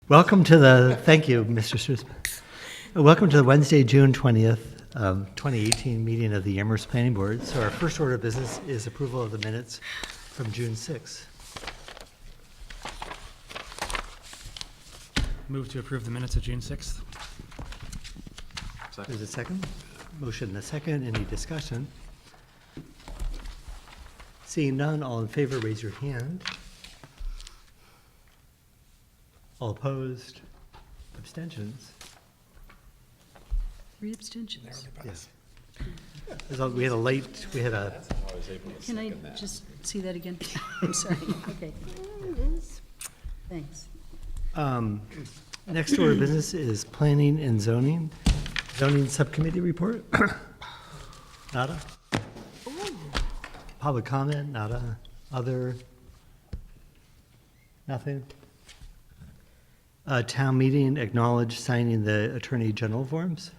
Thank you, Mr. Strussman. Welcome to the Wednesday, June 20th, 2018 meeting of the Amherst Planning Board. So our first order of business is approval of the minutes from June 6th. Move to approve the minutes of June 6th. There's a second? Motion and a second. Any discussion? Seeing none, all in favor, raise your hand. All opposed? Abstentions? 3 abstentions. Yes. We had a Can I just see that again? I'm sorry. Okay. Thanks. Next order of business is planning and zoning. Zoning subcommittee report? Nada? Public comment? Nada? Other? Nothing? Town meeting acknowledged signing the Attorney General forms?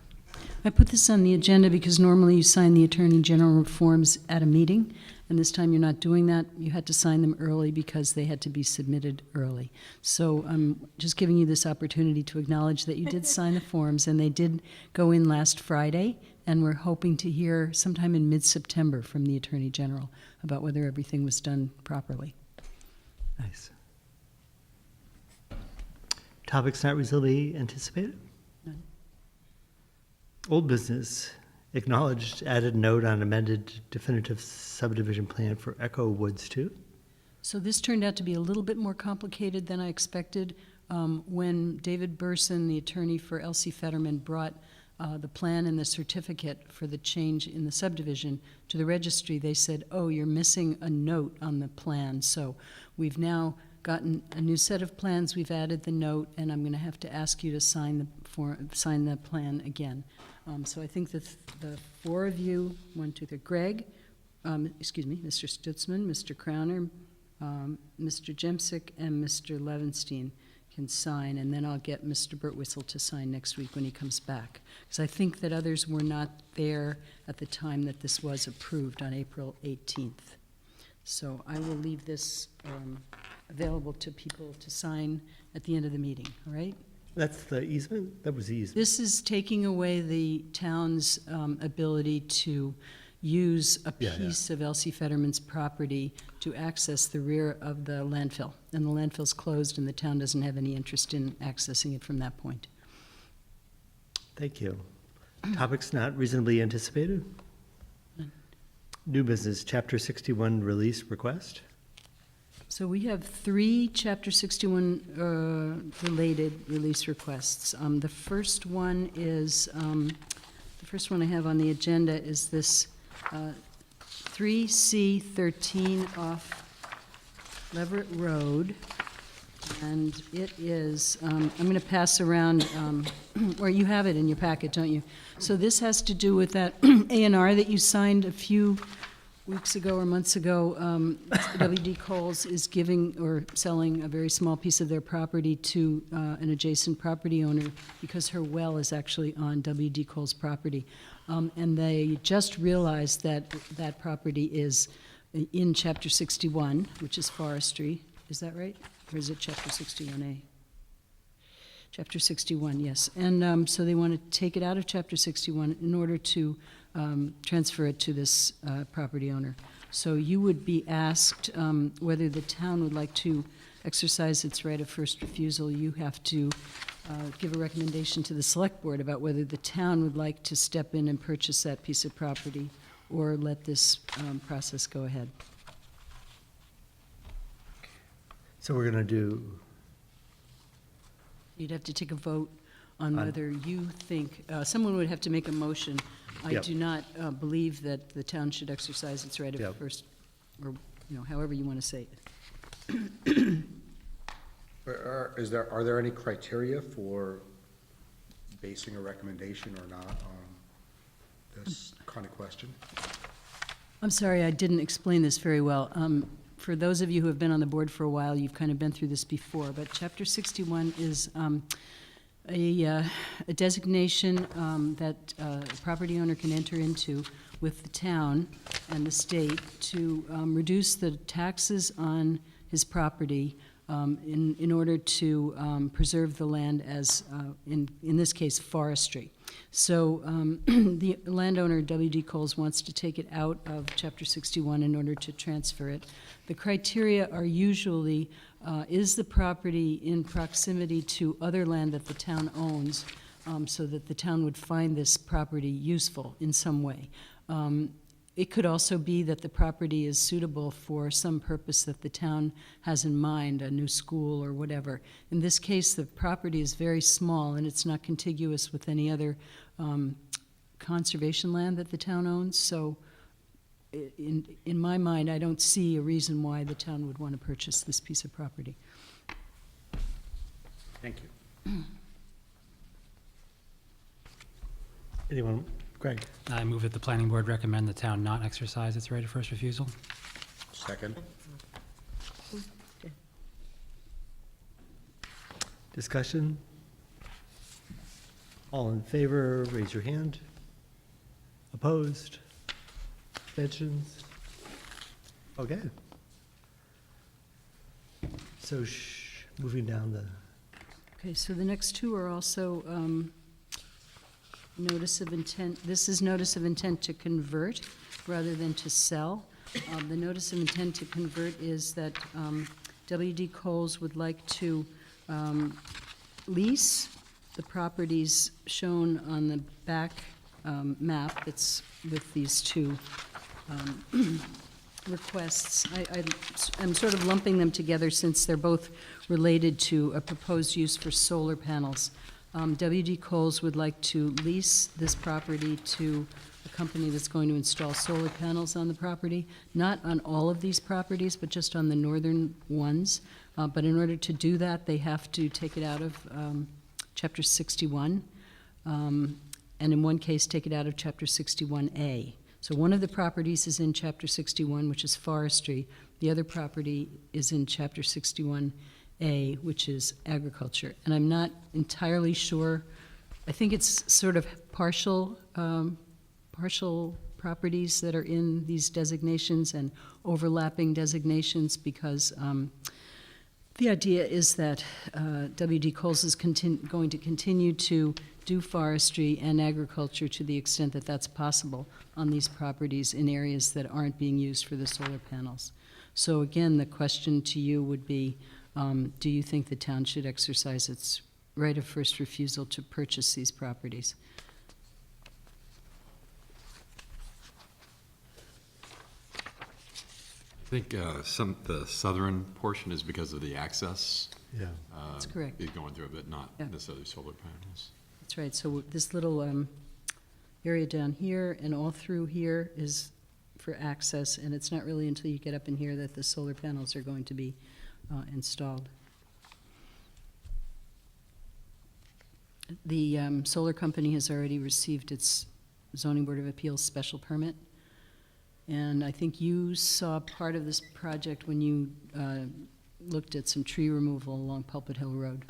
I put this on the agenda because normally you sign the Attorney General forms at a meeting, and this time you're not doing that. You had to sign them early because they had to be submitted early. So I'm just giving you this opportunity to acknowledge that you did sign the forms, and they did go in last Friday, and we're hoping to hear sometime in mid-September from the Attorney General about whether everything was done properly. Nice. Topics not reasonably anticipated? None. Old business, acknowledged added note on amended definitive subdivision plan for Echo Woods 2. So this turned out to be a little bit more complicated than I expected. When David Burson, the attorney for Elsie Fetterman, brought the plan and the certificate for the change in the subdivision to the registry, they said, oh, you're missing a note on the plan. So we've now gotten a new set of plans, we've added the note, and I'm going to have to ask you to sign the plan again. So I think that the 4 of you, 1, 2, 3, Greg, Mr. Stutzman, Mr. Crowner, Mr. Jemsick, and Mr. Levenstein can sign, and then I'll get Mr. Burtwhistle to sign next week when he comes back. Because I think that others were not there at the time that this was approved on April 18th. So I will leave this available to people to sign at the end of the meeting, all right? That's the easement? That was the easement. This is taking away the town's ability to use a piece of Elsie Fetterman's property to access the rear of the landfill. And the landfill's closed and the town doesn't have any interest in accessing it from that point. Thank you. Topics not reasonably anticipated? None. New business, Chapter 61 release request. So we have 3 Chapter 61 related release requests. The first one is, the first one I have on the agenda is this 3C13 off Leverett Road. And it is, I'm going to pass around, or you have it in your packet, don't you? So this has to do with that A&R that you signed a few weeks ago or months ago. W.D. Cowls is giving or selling a very small piece of their property to an adjacent property owner because her well is actually on W.D. Cowls' property. And they just realized that that property is in Chapter 61, which is forestry. Is that right? Or is it Chapter 61A? Chapter 61, yes. And so they want to take it out of Chapter 61 in order to transfer it to this property owner. So you would be asked whether the town would like to exercise its right of first refusal. You have to give a recommendation to the select board about whether the town would like to step in and purchase that piece of property or let this process go ahead. So we're going to do... You'd have to take a vote on whether you think, someone would have to make a motion. I do not believe that the town should exercise its right of first, or however you want to say it. Are there any criteria for basing a recommendation or not on this kind of question? I'm sorry, I didn't explain this very well. For those of you who have been on the board for a while, you've kind of been through this before, but Chapter 61 is a designation that a property owner can enter into with the town and the state to reduce the taxes on his property in order to preserve the land as, in this case, forestry. So the landowner, W.D. Cowls, wants to take it out of Chapter 61 in order to transfer it. The criteria are usually, is the property in proximity to other land that the town owns, so that the town would find this property useful in some way. It could also be that the property is suitable for some purpose that the town has in mind, a new school or whatever. In this case, the property is very small and it's not contiguous with any other conservation land that the town owns. So in my mind, I don't see a reason why the town would want to purchase this piece of property. Thank you. Anyone? Greg? I move that the planning board recommend the town not exercise its right of first refusal. Second. Discussion? All in favor, raise your hand. Opposed? Abstentions? Okay. So moving down the, Okay, so the next two are also notice of intent. This is notice of intent to convert rather than to sell. The notice of intent to convert is that W.D. Cowls would like to lease the properties shown on the back map that's with these two requests. I'm sort of lumping them together since they're both related to a proposed use for solar panels. W.D. Cowls would like to lease this property to a company that's going to install solar panels on the property, not on all of these properties, but just on the northern ones. But in order to do that, they have to take it out of Chapter 61, and in one case, take it out of Chapter 61A. So one of the properties is in Chapter 61, which is forestry. The other property is in Chapter 61A, which is agriculture. And I'm not entirely sure. I think it's sort of partial properties that are in these designations and overlapping designations, because the idea is that W.D. Cowls is going to continue to do forestry and agriculture to the extent that that's possible on these properties in areas that aren't being used for the solar panels. So again, the question to you would be, do you think the town should exercise its right of first refusal to purchase these properties? I think the southern portion is because of the access. yeah. That's correct. Is going through it, but not Yeah. necessarily solar panels. That's right. So this little area down here and all through here is for access, and it's not really until you get up in here that the solar panels are going to be installed. The solar company has already received its Zoning Board of Appeals special permit, and I think you saw part of this project when you looked at some tree removal along Pulpit Hill Road.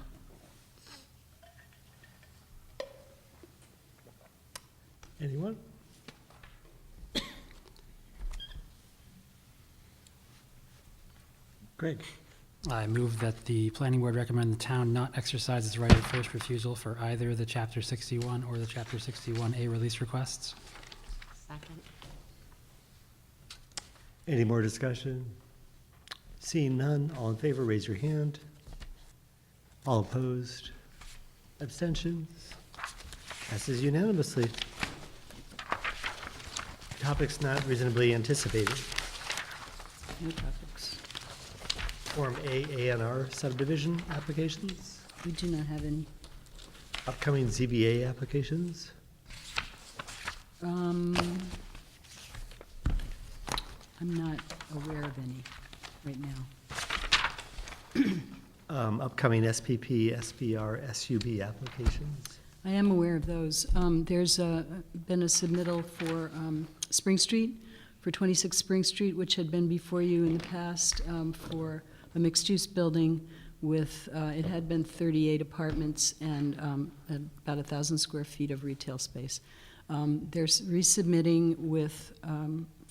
Anyone? Greg? I move that the planning board recommend the town not exercise its right of first refusal for either the Chapter 61 or the Chapter 61A release requests. Second. Any more discussion? Seeing none, all in favor, raise your hand. All opposed? Abstentions? Passes unanimously. Topics not reasonably anticipated. No topics. Form A, A&R subdivision applications. We do not have any. Upcoming ZBA applications. I'm not aware of any right now. Upcoming SPP, SBR, SUB applications. I am aware of those. There's been a submittal for Spring Street, for 26 Spring Street, which had been before you in the past for a mixed-use building with, it had been 38 apartments and about 1,000 square feet of retail space. They're resubmitting with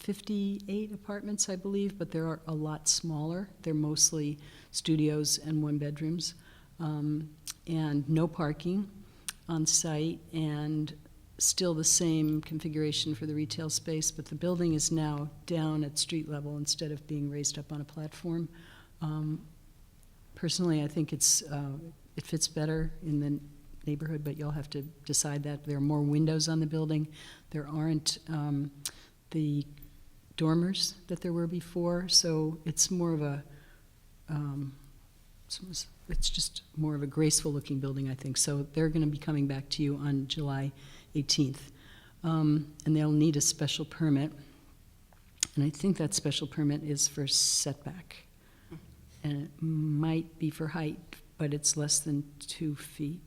58 apartments, I believe, but they're a lot smaller. They're mostly studios and one-bedrooms, and no parking on site, and still the same configuration for the retail space, but the building is now down at street level instead of being raised up on a platform. Personally, I think it fits better in the neighborhood, but you'll have to decide that. There are more windows on the building. There aren't the dormers that there were before, so it's more of a, it's just more of a graceful-looking building, I think. So they're going to be coming back to you on July 18th, and they'll need a special permit, and I think that special permit is for setback, and it might be for height, but it's less than 2 feet.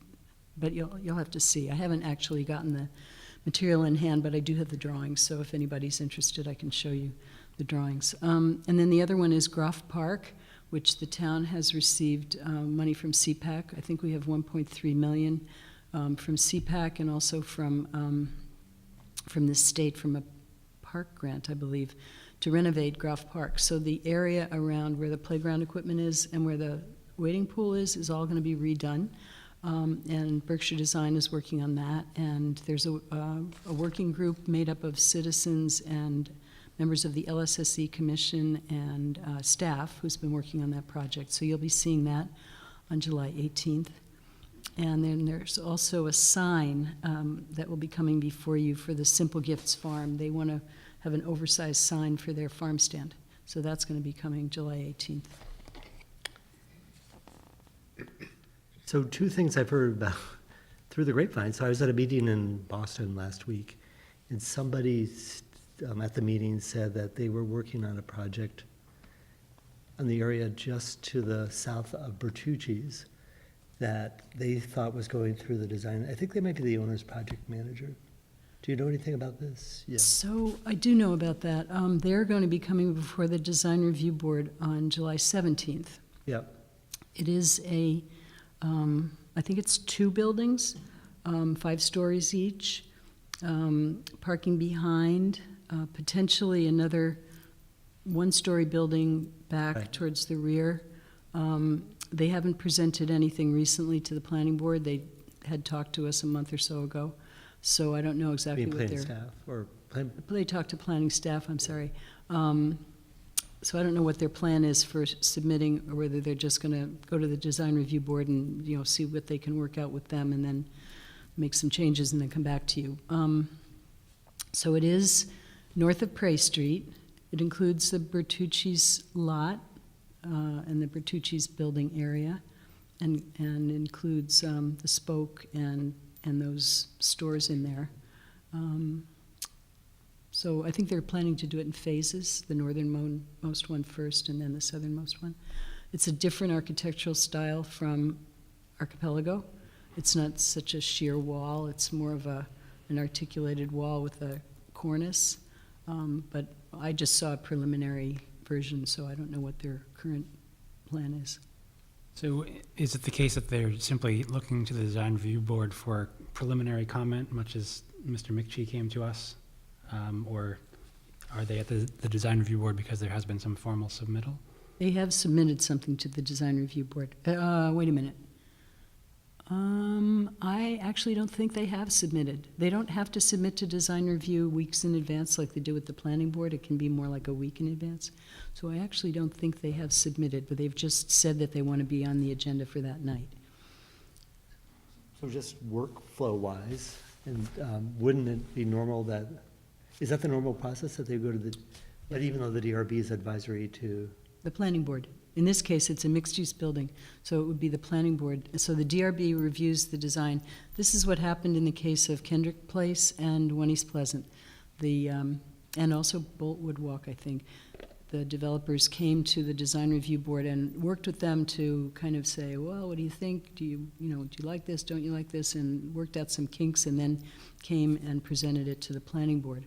But you'll have to see. I haven't actually gotten the material in hand, but I do have the drawings, so if anybody's interested, I can show you the drawings. And then the other one is Groff Park, which the town has received money from CPAC. I think we have 1.3 million from CPAC and also from the state, from a park grant, I believe, to renovate Groff Park. So the area around where the playground equipment is and where the wading pool is all going to be redone. And Berkshire Design is working on that, and there's a working group made up of citizens and members of the LSSE Commission and staff who's been working on that project. So you'll be seeing that on July 18th. And then there's also a sign that will be coming before you for the Simple Gifts Farm. They want to have an oversized sign for their farm stand. So that's going to be coming July 18th. So two things I've heard about through the grapevine. So I was at a meeting in Boston last week, and somebody at the meeting said that they were working on a project in the area just to the south of Bertucci's that they thought was going through the design. I think they might be the owner's project manager. Do you know anything about this? Yeah. So I do know about that. They're going to be coming before the Design Review Board on July 17th. Yep. It is I think it's 2 buildings, 5 stories each, parking behind, potentially another 1-story building back Right. towards the rear. They haven't presented anything recently to the planning board. They had talked to us a month or so ago, so I don't know exactly Being what planning they're... staff or plan, They talked to planning staff, I'm sorry. So I don't know what their plan is for submitting, or whether they're just going to go to the design review board and, see what they can work out with them and then make some changes and then come back to you. So it is north of Prey Street. It includes the Bertucci's lot and the Bertucci's building area, and includes the Spoke and those stores in there. So I think they're planning to do it in phases, the northernmost one first and then the southernmost one. It's a different architectural style from Archipelago. It's not such a sheer wall. It's more of an articulated wall with a cornice. But I just saw a preliminary version, so I don't know what their current plan is. So is it the case that they're simply looking to the design review board for preliminary comment, much as Mr. McChee came to us? Or are they at the design review board because there has been some formal submittal? They have submitted something to the design review board. Wait a minute. I actually don't think they have submitted. They don't have to submit to design review weeks in advance like they do with the planning board. It can be more like a week in advance. So I actually don't think they have submitted, but they've just said that they want to be on the agenda for that night. so just workflow-wise, and wouldn't it be normal that, is that the normal process that they go to the, but even though the DRB is advisory to, The planning board. In this case, it's a mixed-use building, so it would be the planning board. So the DRB reviews the design. This is what happened in the case of Kendrick Place and One East Pleasant. And also Boltwood Walk, I think. The developers came to the design review board and worked with them to kind of say, well, what do you think? Do you like this? Don't you like this? And worked out some kinks, and then came and presented it to the planning board.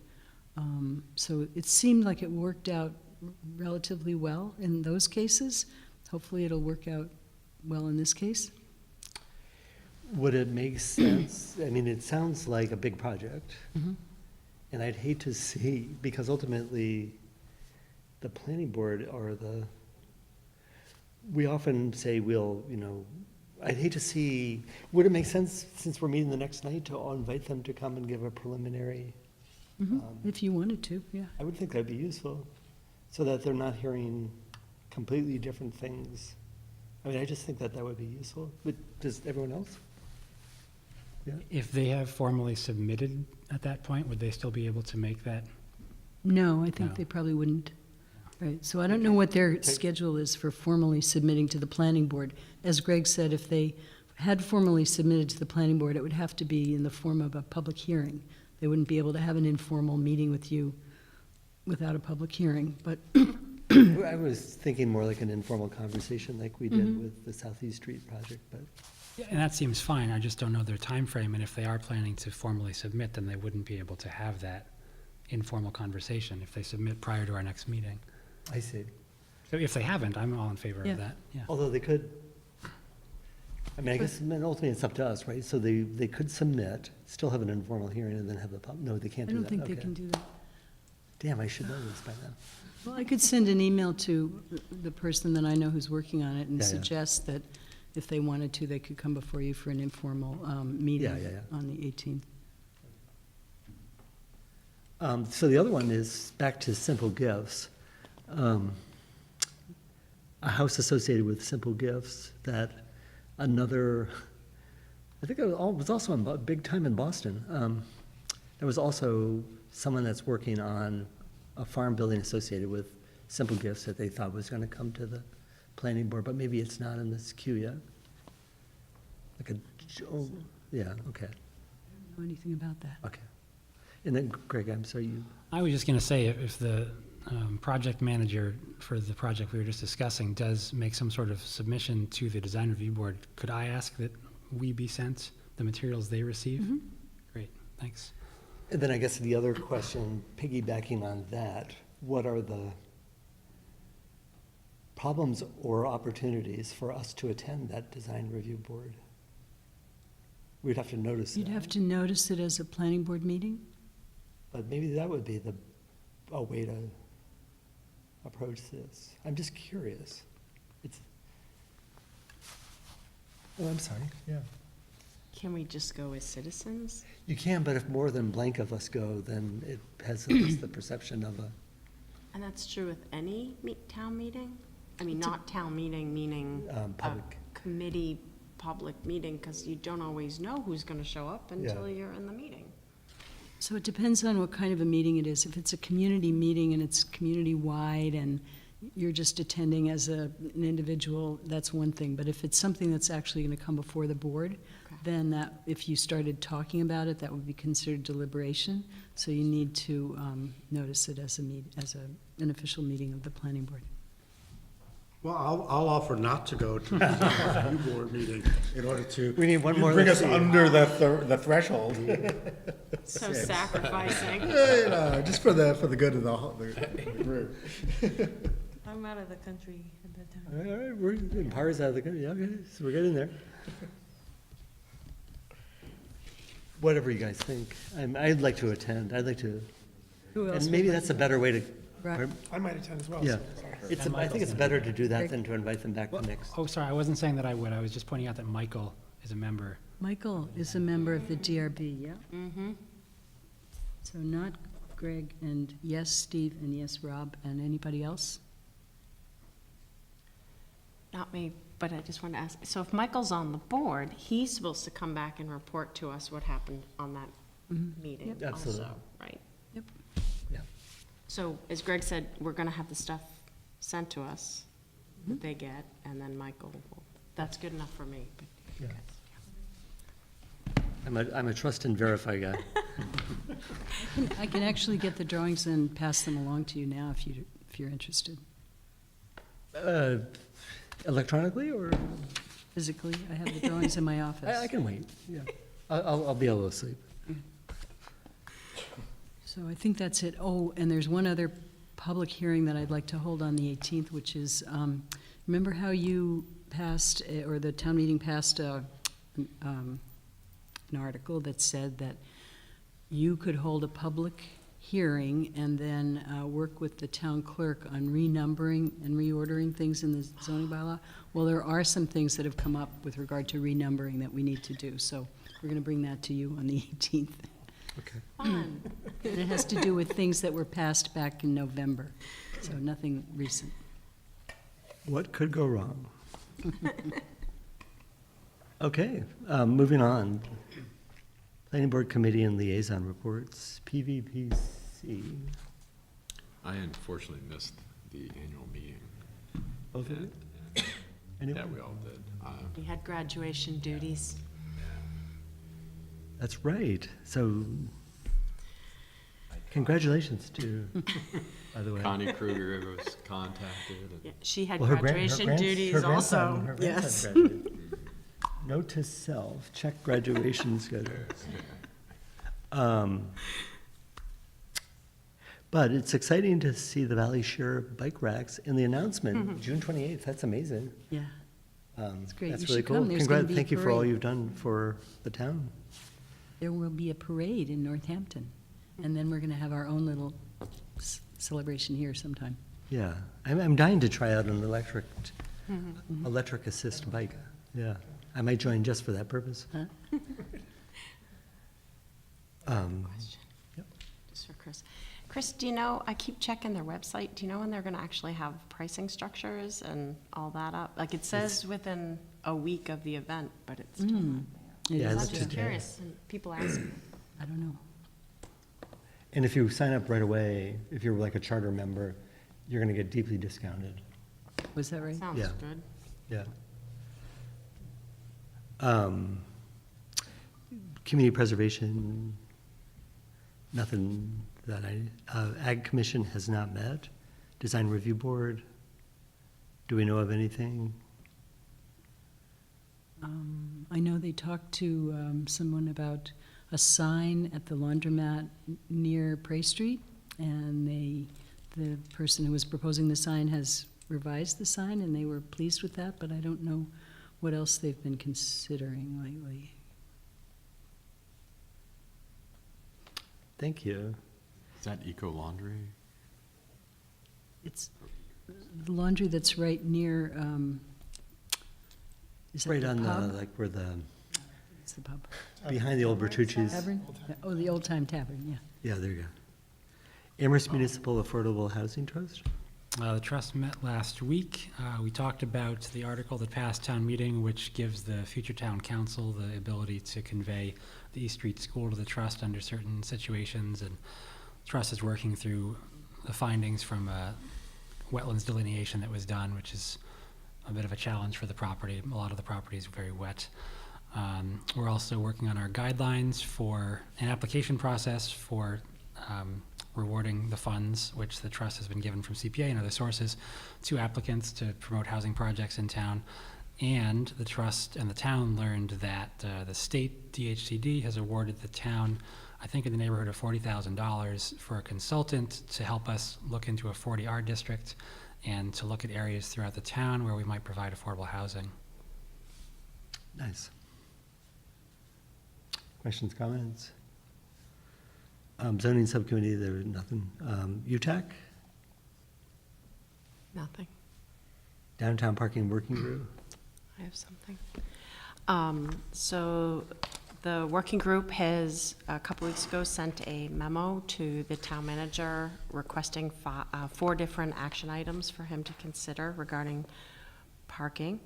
So it seemed like it worked out relatively well in those cases. Hopefully it'll work out well in this case. would it make sense? I mean, it sounds like a big project. Mhm. And I'd hate to see, because ultimately, the planning board we often say I'd hate to see, would it make sense, since we're meeting the next night, to invite them to come and give a preliminary? If you wanted to, yeah. I would think that'd be useful, so that they're not hearing completely different things. I mean, I just think that would be useful, but does everyone else? Yeah, If they have formally submitted at that point, would they still be able to make that? No, I think No. they probably wouldn't. Right, so I don't know what their schedule is for formally submitting to the planning board. As Greg said, if they had formally submitted to the planning board, it would have to be in the form of a public hearing. They wouldn't be able to have an informal meeting with you without a public hearing, but I was thinking more like an informal conversation like we did with the Southeast Street project, but, Yeah, and that seems fine, I just don't know their time frame. And if they are planning to formally submit, then they wouldn't be able to have that informal conversation if they submit prior to our next meeting. I see. So if they haven't, I'm all in favor Yeah. of that, yeah. Although they could, I mean, I guess ultimately it's up to us, right? So they could submit, still have an informal hearing, and then have no, they can't I do that. don't think they Okay. can do that. Damn, I should know this by now. Well, I could send an email to the person that I know who's working on it and Yeah, yeah. suggest that if they wanted to, they could come before you for an informal meeting Yeah, yeah, yeah. on the 18th. So the other one is back to Simple Gifts. A house associated with Simple Gifts that another, I think it was also big time in Boston. There was also someone that's working on a farm building associated with Simple Gifts that they thought was gonna come to the planning board, but maybe it's not in this queue yet. Yeah, okay, I don't know anything about that. okay. And then Greg, I'm sorry, I was just going to say, if the project manager for the project we were just discussing does make some sort of submission to the design review board, could I ask that we be sent the materials they receive? Great, thanks. and then I guess the other question, piggybacking on that, what are the problems or opportunities for us to attend that design review board? We'd have to notice You'd that, have to notice it as a planning board meeting? but maybe that would be a way to approach this. I'm just curious. Oh, I'm sorry, yeah. Can we just go as citizens? You can, but if more than blank of us go, then it has at least the perception of a, And that's true with any town meeting? I mean, not town meeting, meaning a public. committee, public meeting, because you don't always know who's going to show up until you're in the meeting. So it depends on what kind of a meeting it is. If it's a community meeting and it's community-wide and you're just attending as an individual, that's one thing. But if it's something that's actually going to come before the board, Okay. then that, if you started talking about it, that would be considered deliberation. So you need to notice it as an official meeting of the planning board. Well, I'll offer not to go to the review board meeting in order to. We need one more Bring us let's see. under the threshold. So sacrificing. You know, just for the good of the group. I'm out of the country at that time. all right, we're, Empire's out of the country, yeah, okay, so we're getting there. Whatever you guys think. I'd like to attend, I'd like to, Who else and would maybe like that's a better way to, Right. I might attend as well. yeah. so- I think it's better to do that than to invite them back the next. Oh, sorry, I wasn't saying that I would, I was just pointing out that Michael is a member. Michael is a member of the DRB, yeah? Mm-hmm. So not Greg, and yes, Steve, and yes, Rob, and anybody else? Not me, but I just wanted to ask, so if Michael's on the board, he's supposed to come back and report to us what happened on that meeting Yep. Absolutely. also, right? Yep. Yeah. So, as Greg said, we're gonna have the stuff sent to us that they get, and then Michael will, that's good enough for me. But you Yeah. guys- I'm a trust and verify guy. I can actually get the drawings and pass them along to you now if you're interested. Electronically, or? Physically, I have the drawings in my office. I can wait, yeah. I'll be able to sleep. So I think that's it. Oh, and there's one other public hearing that I'd like to hold on the 18th, which is, remember how you passed, or the town meeting passed an article that said that you could hold a public hearing and then work with the town clerk on renumbering and reordering things in the zoning bylaw. Well, there are some things that have come up with regard to renumbering that we need to do, so we're going to bring that to you on the 18th. Okay. Fun. And it has to do with things that were passed back in November, so nothing recent. What could go wrong? Okay, moving on. Planning Board Committee and Liaison Reports, PVPC. I unfortunately missed the annual meeting. Both of you? Yeah, Anyone? we all did. We had graduation duties. That's right. So, congratulations to, by the way. Connie Kruger was contacted. Yeah, she had Well, her graduation her duties grandson- also. her Yes. grandson graduated. Note to self, check graduation schedule. But it's exciting to see the Valley Share bike racks and the announcement, June 28th. That's amazing. Yeah. It's great. That's You really should come. cool. There's gonna be a Thank you for all parade. you've done for the town. There will be a parade in Northampton, and then we're going to have our own little celebration here sometime. Yeah, I'm dying to try out an electric assist bike. Yeah, I might join just for that purpose. Huh? Question. Yep. Just for Chris. Chris, do you know, I keep checking their website. Do you know when they're going to actually have pricing structures and all that up? Like, it says within a week of the event, but it's still not there. It Yeah, is I'm that's too. just today. curious, and people ask me. I don't know. And if you sign up right away, if you're like a charter member, you're going to get deeply discounted. Was that right? Sounds Yeah. good. Yeah. Community preservation, nothing that Ag Commission has not met. Design Review Board, do we know of anything? I know they talked to someone about a sign at the laundromat near Prey Street, and the person who was proposing the sign has revised the sign, and they were pleased with that, but I don't know what else they've been considering lately. Thank you. Is that Eco Laundry? It's the laundry that's right near, is that Right the on the, pub? like where the, It's the pub. behind the old Bertucci's. Tavern? Oh, the Old Time Tavern, yeah. Yeah, there you go. Amherst Municipal Affordable Housing Trust? The trust met last week. We talked about the article that passed town meeting, which gives the future town council the ability to convey the East Street School to the trust under certain situations. And the trust is working through the findings from a wetlands delineation that was done, which is a bit of a challenge for the property. A lot of the property is very wet. We're also working on our guidelines for an application process for rewarding the funds which the trust has been given from CPA and other sources to applicants to promote housing projects in town. And the trust and the town learned that the state DHCD has awarded the town, I think in the neighborhood of $40,000 for a consultant to help us look into a 40R district and to look at areas throughout the town where we might provide affordable housing. Nice. Questions, comments? Zoning Subcommittee, there was nothing. UTAC, Nothing. Downtown Parking Working Group. I have something. So the working group has, a couple weeks ago, sent a memo to the town manager requesting 4 different action items for him to consider regarding parking.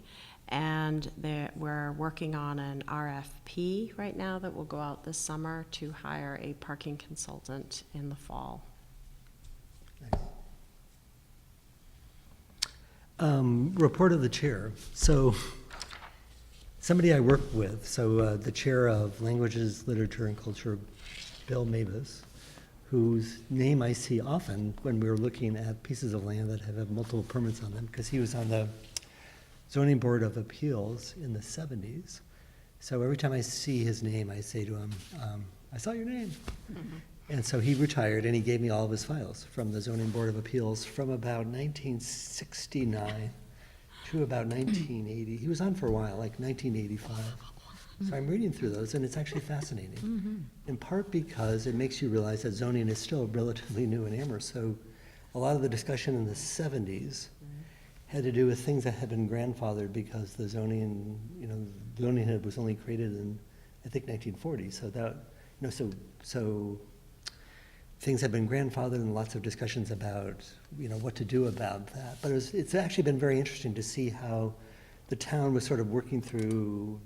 And we're working on an RFP right now that will go out this summer to hire a parking consultant in the fall. Report of the chair. So, somebody I work with, so the chair of Languages, Literature, and Culture, Bill Mavis, whose name I see often when we're looking at pieces of land that have multiple permits on them, because he was on the Zoning Board of Appeals in the 70s. So every time I see his name, I say to him, I saw your name. And so he retired, and he gave me all of his files from the Zoning Board of Appeals from about 1969 to about 1980. He was on for a while, like 1985. So I'm reading through those, and it's actually fascinating. In part because it makes you realize that zoning is still relatively new in Amherst. So a lot of the discussion in the 70s had to do with things that had been grandfathered because the zoning, zoning was only created in, I think, 1940. So that, so things have been grandfathered, and lots of discussions about, what to do about that. But it's actually been very interesting to see how the town was sort of working through,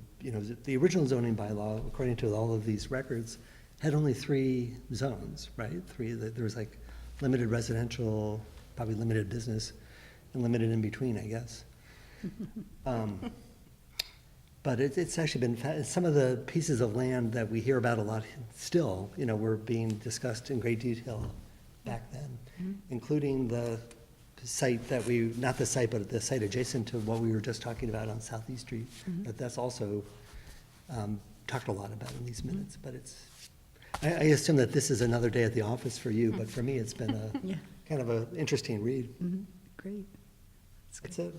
the original zoning bylaw, according to all of these records, had only 3 zones, right? There was like limited residential, probably limited business, and limited in between, I guess. But it's actually been, some of the pieces of land that we hear about a lot still, were being discussed in great detail back then, including the site that not the site, but the site adjacent to what we were just talking about on Southeast Street. That's also talked a lot about in these minutes, but I assume that this is another day at the office for you, but for me, it's been Yeah. kind of an interesting read. Great. That's it.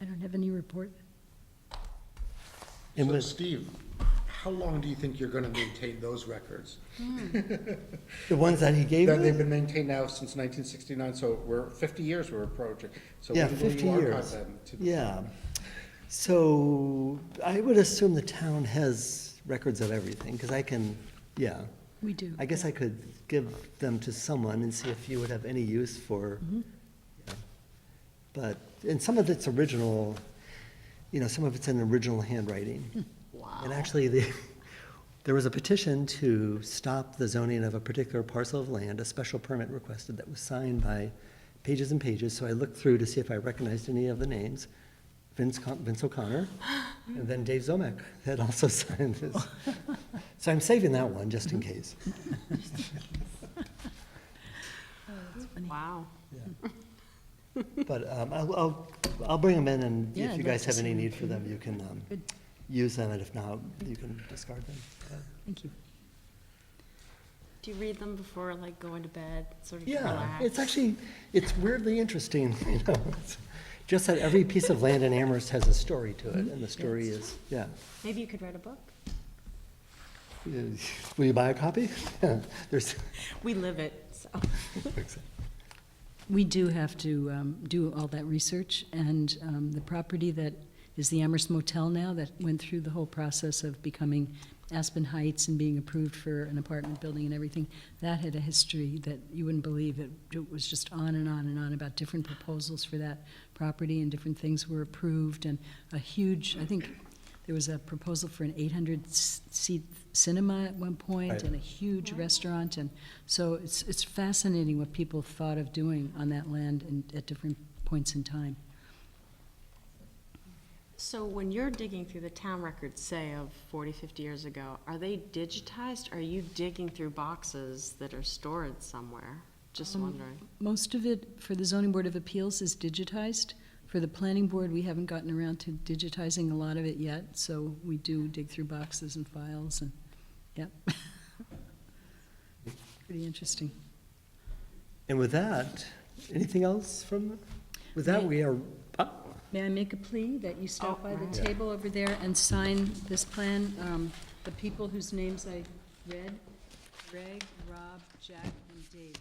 I don't have any report. And So with Steve, how long do you think you're gonna maintain those records? the ones that he gave That me? they've been maintained now since 1969, so we're 50 years we're approaching. So Yeah, when will 50 you archive years. them to the- Yeah. So I would assume the town has records of everything, because We do. I guess I could give them to someone and see if you would have any use for, but, and some of it's original, some of it's in original handwriting. And actually, there was a petition to stop the zoning of a particular parcel of land, a special permit requested that was signed by pages and pages, so I looked through to see if I recognized any of the names. Vince O'Connor, and then Dave Zomek had also signed this. So I'm saving that one just in case. Wow. But I'll bring them in, and Yeah, if I'd you love guys to have see any them. need for them, you can Good. use them, and if not, you can discard them. Thank you. Do you read them before, like, going to bed, sort of Yeah, relax? it's actually, it's weirdly interesting, It's just that every piece of land in Amherst has a story to it, and the story is, Maybe you could write a book. Will you buy a copy? There's. We live it, so. We do have to do all that research, and the property that is the Amherst Motel now, that went through the whole process of becoming Aspen Heights and being approved for an apartment building and everything, that had a history that you wouldn't believe. It was just on and on and on about different proposals for that property, and different things were approved, and a huge, I think there was a proposal for an 800-seat cinema at one point, Right. and a huge restaurant, and so it's fascinating what people thought of doing on that land and at different points in time. So when you're digging through the town records, say, of 40, 50 years ago, are they digitized? Or are you digging through boxes that are stored somewhere? Just wondering. Most of it for the Zoning Board of Appeals is digitized. For the Planning Board, we haven't gotten around to digitizing a lot of it yet, so we do dig through boxes and files, and, yep. Pretty interesting. And with that, anything else with that, we are, May I make a plea that you stop Oh, by the right. table over there and sign this plan? The people whose names I read, Greg, Rob, Jack, and David.